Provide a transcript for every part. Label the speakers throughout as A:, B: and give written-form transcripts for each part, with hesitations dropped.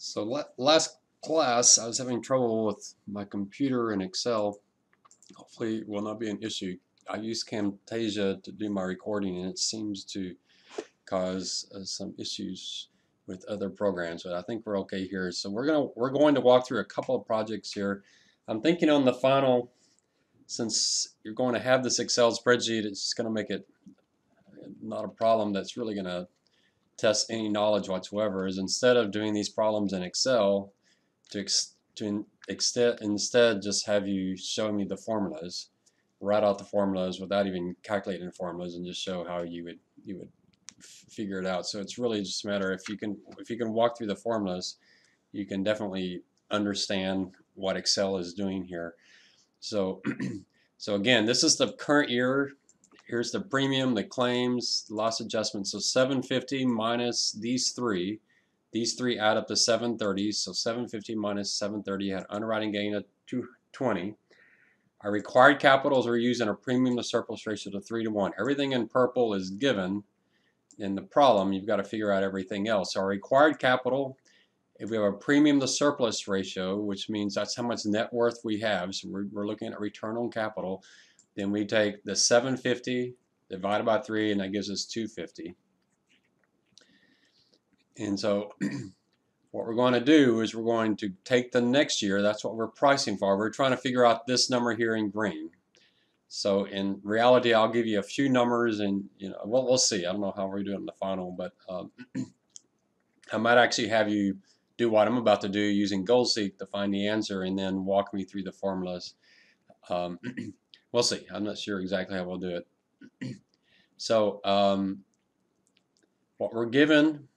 A: So last class, I was having trouble with my computer and Excel. Hopefully it will not be an issue. I use Camtasia to do my recording, and it seems to cause some issues with other programs, but I think we're okay here. So we're going to walk through a couple of projects here. I'm thinking on the final, since you're going to have this Excel spreadsheet, it's going to make it not a problem that's really going to test any knowledge whatsoever, is instead of doing these problems in Excel, instead just have you show me the formulas, write out the formulas without even calculating the formulas, and just show how you would figure it out. So it's really just a matter, if you can walk through the formulas, you can definitely understand what Excel is doing here. So so again, this is the current year. Here's the premium, the claims, loss adjustment. So 750 minus these three add up to 730. So 750 minus 730 had underwriting gain of 220. Our required capitals are using a premium to surplus ratio to 3-to-1. Everything in purple is given. In the problem, you've got to figure out everything else. So our required capital, if we have a premium to surplus ratio, which means that's how much net worth we have, so we're looking at return on capital, then we take the 750 divided by 3, and that gives us 250. And so what we're going to do is we're going to take the next year. That's what we're pricing for. We're trying to figure out this number here in green. So in reality, I'll give you a few numbers, and we'll see. I don't know how we're doing in the final, but I might actually have you do what I'm about to do using GoalSeek to find the answer, and then walk me through the formulas. We'll see. I'm not sure exactly how we'll do it. So what we're given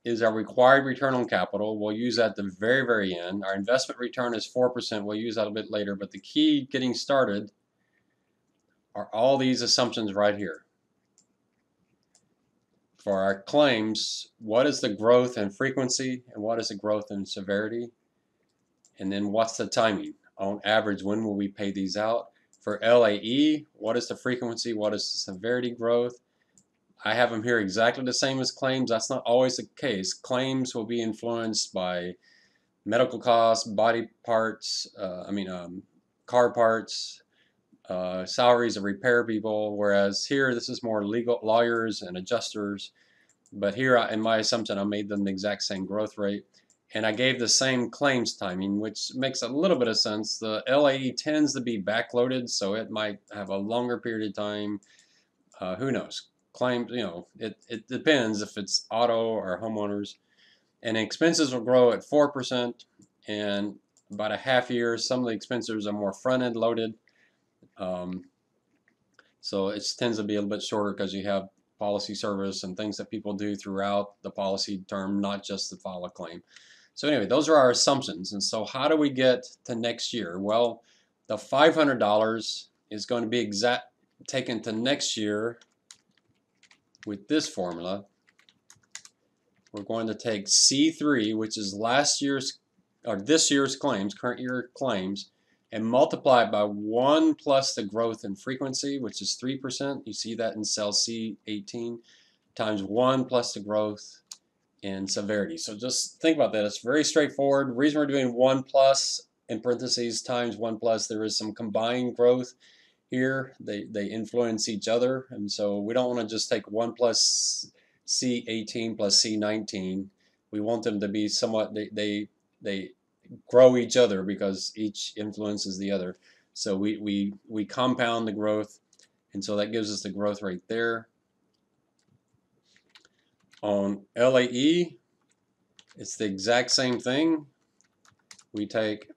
A: is our required return on capital. We'll use that at the very, very end. Our investment return is 4%. We'll use that a bit later. But the key getting started are all these assumptions right here. For our claims, what is the growth in frequency and what is the growth in severity? And then what's the timing? On average, when will we pay these out? For LAE, what is the frequency? What is the severity growth? I have them here exactly the same as claims. That's not always the case. Claims will be influenced by medical costs, body parts, car parts, salaries of repair people, whereas here this is more legal lawyers and adjusters. But here in my assumption, I made them the exact same growth rate. And I gave the same claims timing, which makes a little bit of sense. The LAE tends to be backloaded, so it might have a longer period of time. Who knows? Claims, it depends if it's auto or homeowners. And expenses will grow at 4%, and about a half year. Some of the expenses are more front-end loaded. So it tends to be a little bit shorter because you have policy service and things that people do throughout the policy term, not just to file a claim. So anyway, those are our assumptions. And so how do we get to next year? Well, the $500 is going to be taken to next year with this formula. We're going to take C3, which is this year's claims, current year claims, and multiply it by 1 plus the growth in frequency, which is 3%. You see that in cell C18, times 1 plus the growth in severity. So just think about that. It's very straightforward. The reason we're doing 1 plus in parentheses times 1 plus, there is some combined growth here. They influence each other, and so we don't want to just take 1 plus C18 plus C19. We want them to be somewhat, they grow each other because each influences the other. So we compound the growth, and so that gives us the growth rate there. On LAE, it's the exact same thing. We take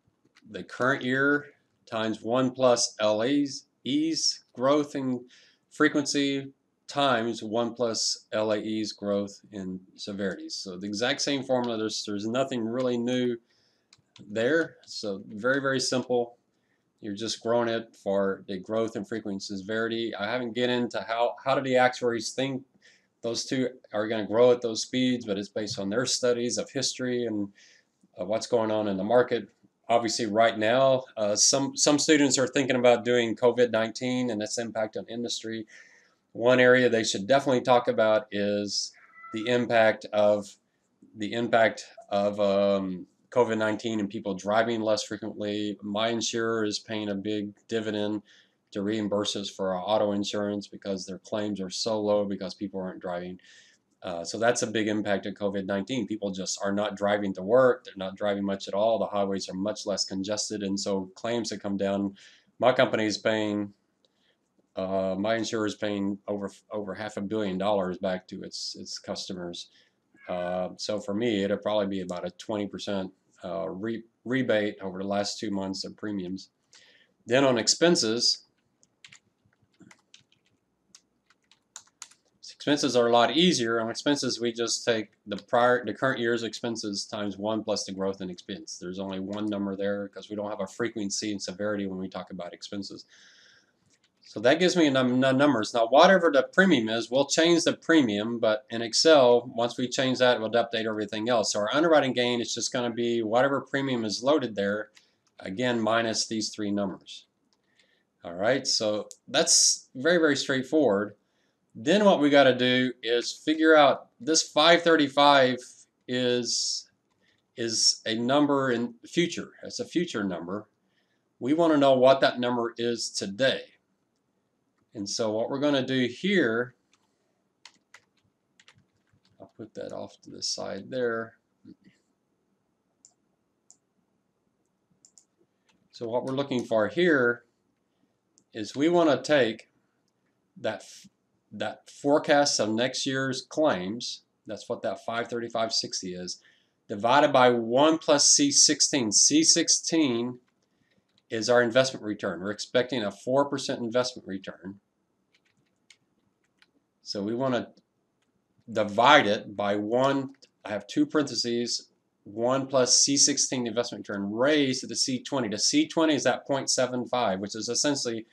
A: the current year times 1 plus LAE's growth in frequency times 1 plus LAE's growth in severity. So the exact same formula. There's nothing really new there. So very, very simple. You're just growing it for the growth in frequency and severity. I haven't get into how do the actuaries think those two are going to grow at those speeds, but it's based on their studies of history and what's going on in the market. Obviously, right now, some students are thinking about doing COVID-19 and its impact on industry. One area they should definitely talk about is the impact of COVID-19 and people driving less frequently, my insurer is paying a big dividend to reimburse us for our auto insurance because their claims are so low because people aren't driving. So that's a big impact of COVID-19. People just are not driving to work. They're not driving much at all. The highways are much less congested, and so claims have come down. My company is paying, my insurer is paying over $500 million back to its customers. So for me, it'll probably be about a 20% rebate over the last 2 months of premiums. Then on expenses, expenses are a lot easier. On expenses, we just take the current year's expenses times 1 plus the growth in expense. There's only one number there because we don't have a frequency and severity when we talk about expenses. So that gives me numbers. Now, whatever the premium is, we'll change the premium, but in Excel, once we change that, we'll update everything else. So our underwriting gain is just going to be whatever premium is loaded there, again, minus these three numbers. All right, so that's very, very straightforward. Then what we got to do is figure out this 535 is a number in the future. It's a future number. We want to know what that number is today. And so what we're going to do here, I'll put that off to the side there. So what we're looking for here is we want to take that forecast of next year's claims, that's what that 535.60 is, divided by 1 plus C16. C16 is our investment return. We're expecting a 4% investment return. So we want to divide it by 1, I have two parentheses, 1 plus C16 investment return raised to the C20. The C20 is at 0.75, which is essentially,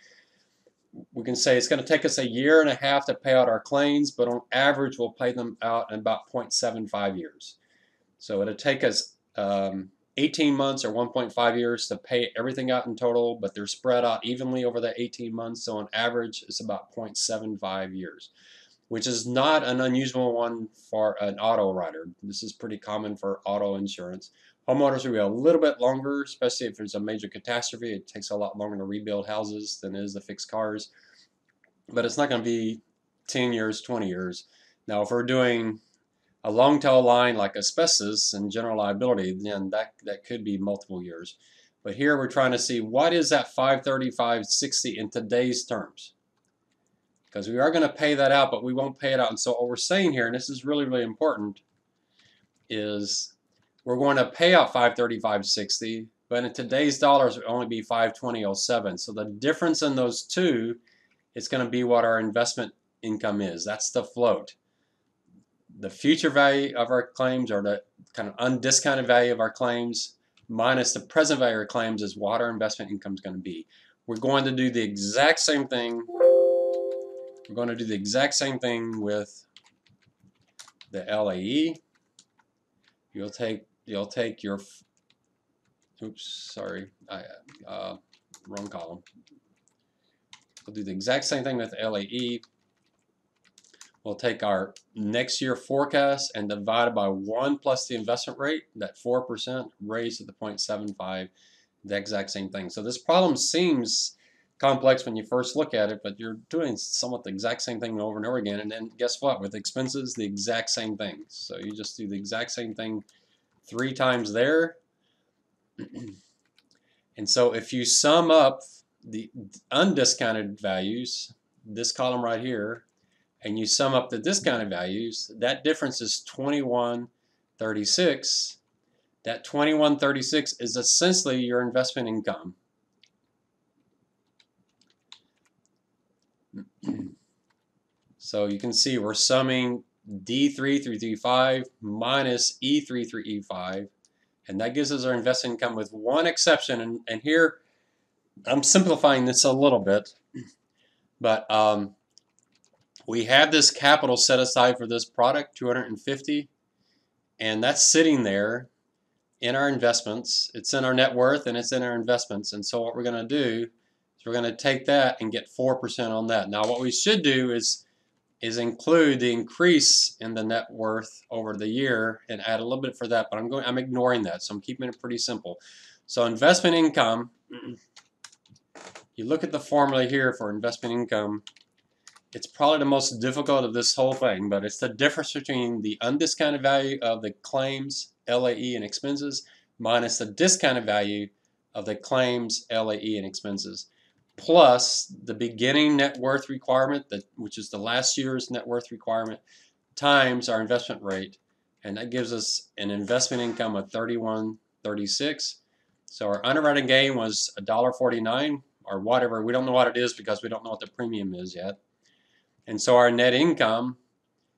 A: we can say it's going to take us 1.5 years to pay out our claims, but on average we'll pay them out in about 0.75 years. So it'll take us 18 months or 1.5 years to pay everything out in total, but they're spread out evenly over the 18 months, so on average it's about 0.75 years, which is not an unusual one for an auto rider. This is pretty common for auto insurance. Homeowners will be a little bit longer, especially if there's a major catastrophe. It takes a lot longer to rebuild houses than it is to fix cars, but it's not going to be 10 years, 20 years. Now, if we're doing a long tail line like asbestos and general liability, then that could be multiple years. But here we're trying to see what is that 535.60 in today's terms. Because we are going to pay that out, but we won't pay it out. And so what we're saying here, and this is really, really important, is we're going to pay out 535.60, but in today's dollars it will only be 520.07. So the difference in those two is going to be what our investment income is. That's the float. The future value of our claims, or the kind of undiscounted value of our claims, minus the present value of our claims, is what our investment income is going to be. We're going to do the exact same thing. We're going to do the exact same thing with the LAE. You'll take your, oops, sorry, wrong column. We'll do the exact same thing with LAE. We'll take our next year forecast and divide it by 1 plus the investment rate, that 4% raised to the 0.75, the exact same thing. So this problem seems complex when you first look at it, but you're doing somewhat the exact same thing over and over again. And then guess what? With expenses, the exact same thing. So you just do the exact same thing 3 times there. And so if you sum up the undiscounted values, this column right here, and you sum up the discounted values, that difference is 2136. That 2136 is essentially your investment income. So you can see we're summing D3 through D5 minus E3 through E5, and that gives us our investment income with one exception. And here I'm simplifying this a little bit, but we have this capital set aside for this product, 250, and that's sitting there in our investments. It's in our net worth and it's in our investments. And so what we're going to do is we're going to take that and get 4% on that. Now what we should do is is include the increase in the net worth over the year and add a little bit for that, but I'm ignoring that, so I'm keeping it pretty simple. So investment income, you look at the formula here for investment income, it's probably the most difficult of this whole thing, but it's the difference between the undiscounted value of the claims, LAE, and expenses minus the discounted value of the claims, LAE, and expenses, plus the beginning net worth requirement, which is the last year's net worth requirement, times our investment rate, and that gives us an investment income of $31.36. So our underwriting gain was $1.49 or whatever. We don't know what it is because we don't know what the premium is yet. And so our net income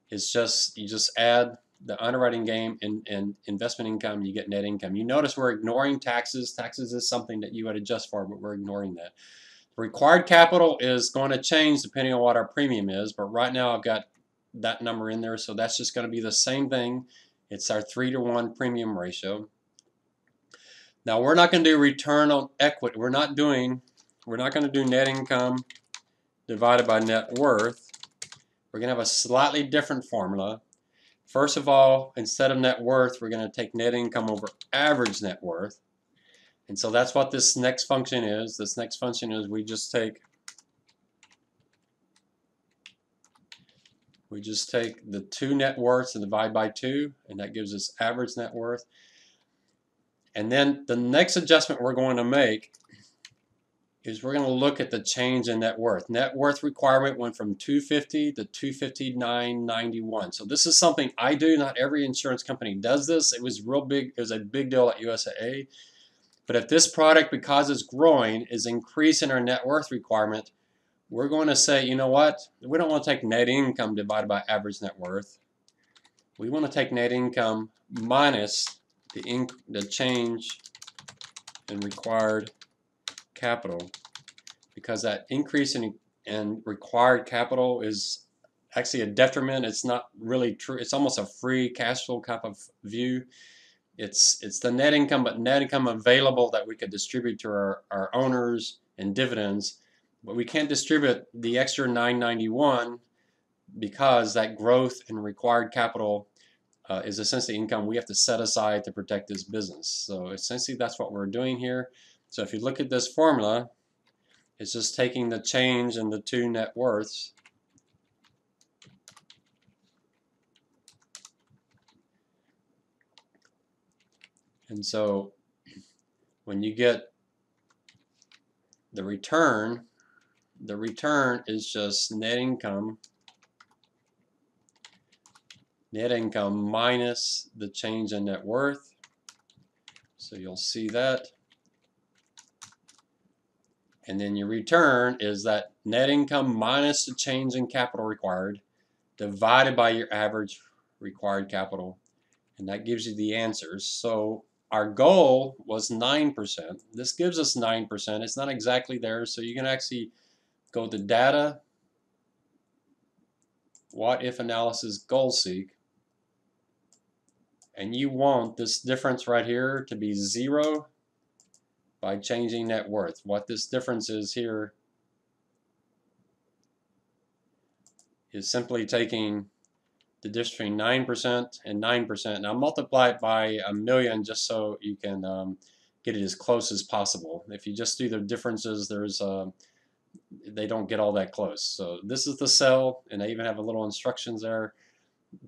A: is you just add the underwriting gain and investment income, you get net income. You notice we're ignoring taxes. Taxes is something that you would adjust for, but we're ignoring that. Required capital is going to change depending on what our premium is, but right now I've got that number in there, so that's just going to be the same thing. It's our 3-to-1 premium ratio. Now we're not going to do return on equity. We're not going to do net income divided by net worth. We're going to have a slightly different formula. First of all, instead of net worth, we're going to take net income over average net worth. And so that's what this next function is. This next function is we just take the two net worths and divide by 2, and that gives us average net worth. And then the next adjustment we're going to make is we're going to look at the change in net worth. Net worth requirement went from $250 to $259.91. So this is something I do. Not every insurance company does this. It was real big. It was a big deal at USAA. But if this product, because it's growing, is increasing our net worth requirement, we're going to say, you know what? We don't want to take net income divided by average net worth. We want to take net income minus the change in required capital, because that increase in required capital is actually a detriment. It's not really true. It's almost a free cash flow type of view. It's the net income, but net income available that we could distribute to our owners in dividends, but we can't distribute the extra $991 because that growth in required capital is essentially income we have to set aside to protect this business. So essentially that's what we're doing here. So if you look at this formula, it's just taking the change in the two net worths and so when you get the return is just net income minus the change in net worth. So you'll see that. And then your return is that net income minus the change in capital required divided by your average required capital. And that gives you the answers. So our goal was 9%. This gives us 9%. It's not exactly there, so you can actually go to data, what if analysis, goal seek, and you want this difference right here to be 0 by changing net worth. What this difference is here is simply taking the difference between 9% and 9%. Now multiply it by 1,000,000 just so you can get it as close as possible. If you just do the differences, they don't get all that close. So this is the cell, and I even have a little instructions there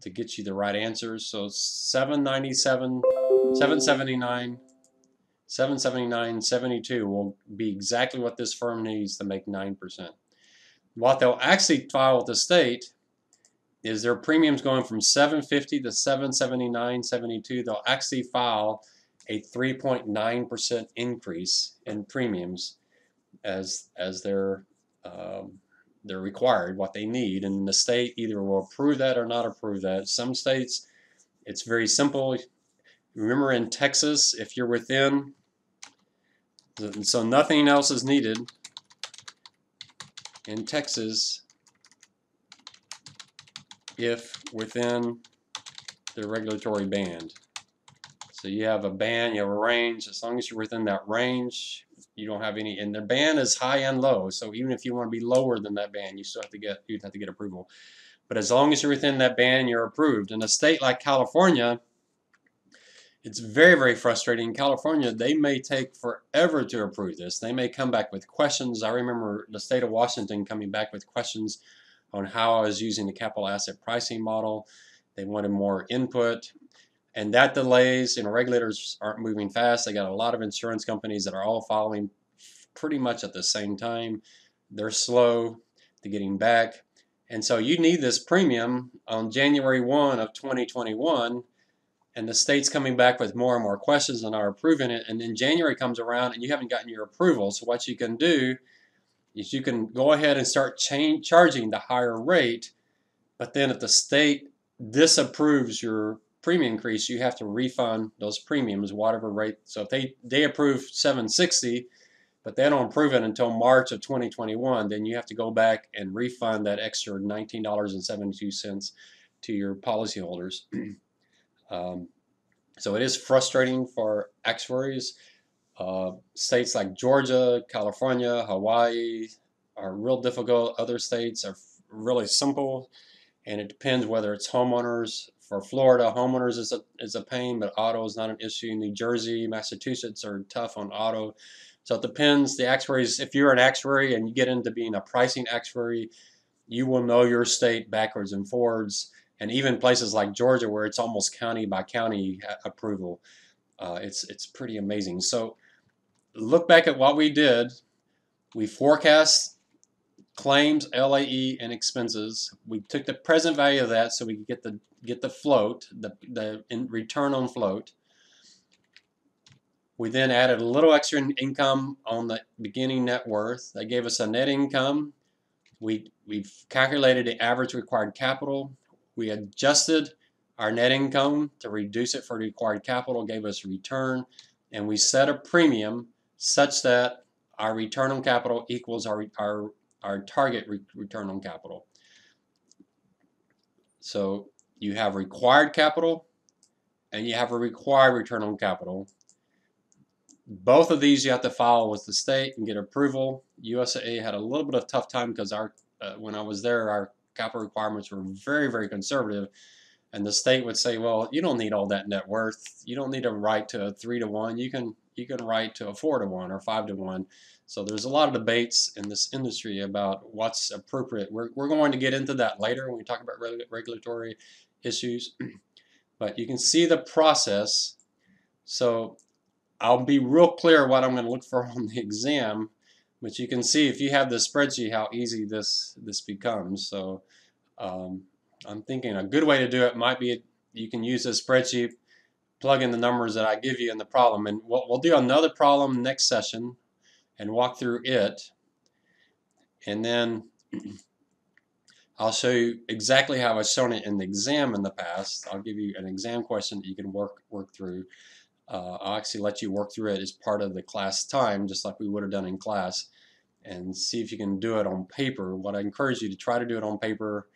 A: to get you the right answers. So 797, 779, 779, 72 will be exactly what this firm needs to make 9%. What they'll actually file with the state is their premiums going from 750 to 779, 72. They'll actually file a 3.9% increase in premiums as they're required, what they need, and the state either will approve that or not approve that. Some states, it's very simple. Remember in Texas, if you're within, so nothing else is needed. In Texas, if within the regulatory band. So you have a band, you have a range. As long as you're within that range, you don't have any, and the band is high and low. So even if you want to be lower than that band, you'd have to get approval. But as long as you're within that band, you're approved. In a state like California, it's very, very frustrating. In California, they may take forever to approve this. They may come back with questions. I remember the state of Washington coming back with questions on how I was using the capital asset pricing model. They wanted more input. And that delays, regulators aren't moving fast. They got a lot of insurance companies that are all following pretty much at the same time. They're slow to getting back. And so you need this premium on January 1 of 2021, and the state's coming back with more and more questions and are approving it. And then January comes around and you haven't gotten your approval. So what you can do is you can go ahead and start charging the higher rate, but then if the state disapproves your premium increase, you have to refund those premiums, whatever rate. So if they approve $760, but they don't approve it until March of 2021, then you have to go back and refund that extra $19.72 to your policyholders. So it is frustrating for actuaries. States like Georgia, California, Hawaii are real difficult. Other states are really simple, and it depends whether it's homeowners. For Florida, homeowners is a pain, but auto is not an issue. New Jersey, Massachusetts are tough on auto. So it depends. The actuaries, if you're an actuary and you get into being a pricing actuary, you will know your state backwards and forwards. And even places like Georgia, where it's almost county by county approval, it's pretty amazing. So look back at what we did. We forecast claims, LAE, and expenses. We took the present value of that so we could get the float, the return on float. We then added a little extra income on the beginning net worth. That gave us a net income. We've calculated the average required capital. We adjusted our net income to reduce it for the required capital, gave us a return, and we set a premium such that our return on capital equals our target return on capital. So you have required capital and you have a required return on capital. Both of these you have to file with the state and get approval. USAA had a little bit of tough time because when I was there, our capital requirements were very, very conservative, and the state would say, well, you don't need all that net worth. You don't need to write to a 3-to-1. You can write to a 4-to-1 or 5-to-1. So there's a lot of debates in this industry about what's appropriate. We're going to get into that later when we talk about regulatory issues. But you can see the process. So I'll be real clear what I'm going to look for on the exam, but you can see if you have the spreadsheet how easy this becomes. So I'm thinking a good way to do it might be you can use this spreadsheet, plug in the numbers that I give you in the problem, and we'll do another problem next session and walk through it, and then I'll show you exactly how I've shown it in the exam in the past. I'll give you an exam question that you can work through. I'll actually let you work through it as part of the class time, just like we would have done in class, and see if you can do it on paper. What I encourage you to try to do it on paper,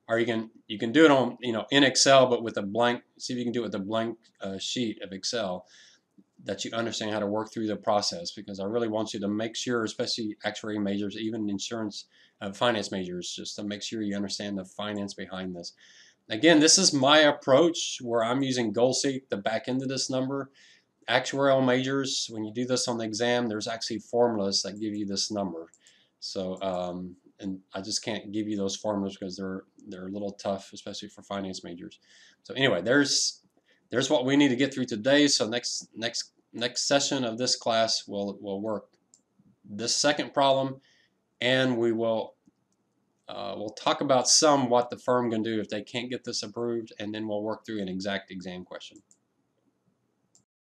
A: or you can do it on in Excel, but with a blank. See if you can do it with a blank sheet of Excel, that you understand how to work through the process, because I really want you to make sure, especially actuary majors, even insurance finance majors, just to make sure you understand the finance behind this. Again, this is my approach where I'm using GoalSeek to back into this number. Actuarial majors, when you do this on the exam, there's actually formulas that give you this number. So, and I just can't give you those formulas because they're a little tough, especially for finance majors. So anyway, there's what we need to get through today. So next session of this class we'll work this second problem, and we'll talk about what the firm can do if they can't get this approved, and then we'll work through an exact exam question.